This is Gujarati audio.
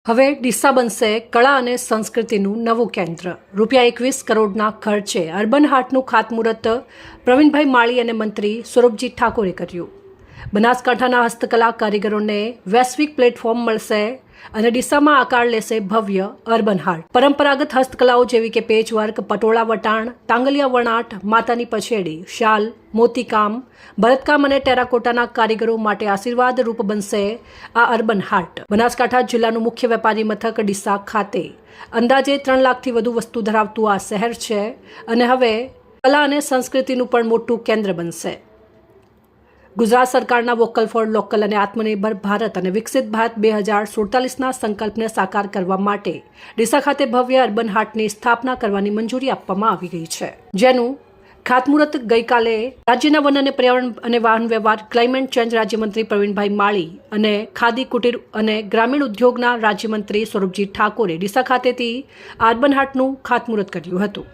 હવે ડીસા બનશે કળા અને સંસ્કૃતિનું નવું કેન્દ્ર। ₹21 કરોડના ખર્ચે અર્બન હાટનું ખાતમુહૂર્ત પ્રવીણભાઈ માળી અને મંત્રી સ્વરૂપજી ઠાકોરે કર્યું। બનાસકાંઠાના હસ્તકલા કારીગરોને વૈશ્વિક પ્લેટફોર્મ મળશે અને ડીસામાં આકાર લેશે ભવ્ય અર્બન હાટ। પરંપરાગત હસ્તકલાઓ જેવી કે પેચવર્ક, પટોળા વટાણ, ટાંગલિયા વણાટ, માતાની પછેડી, શાલ, મોતીકામ, ભરતકામ અને ટેરાકોટાના કારીગરો માટે આશીર્વાદ રૂપ બનશે આ અર્બન હાટ। બનાસકાંઠા જિલ્લાનું મુખ્ય વેપારી મથક ડીસા ખાતે અંદાજે 3 લાખથી વધુ વસ્તુ ધરાવતું આ શહેર છે અને હવે કલા અને સંસ્કૃતિનું પણ મોટું કેન્દ્ર બનશે। ગુજરાત સરકારના વોકલ ફોર લોકલ અને આત્મનિર્ભર ભારત અને વિકસિત ભારત 2047ના સંકલ્પને સાકાર કરવા માટે ડીસા ખાતે ભવ્ય અર્બન હાટની સ્થાપના કરવાની મંજૂરી આપવામાં આવી ગઈ છે, જેનું ખાતમુહૂર્ત ગઈકાલે રાજ્યના વન અને પર્યાવરણ અને વાહન વ્યવહાર ક્લાઇમેટ ચેન્જ રાજ્યમંત્રી પ્રવીણભાઈ માળી અને ખાદી કુટીર અને ગ્રામીણ ઉદ્યોગના રાજ્યમંત્રી સ્વરૂપજી ઠાકોરે ડીસા ખાતેથી અર્બન હાટનું ખાતમુહૂર્ત કર્યું હતું।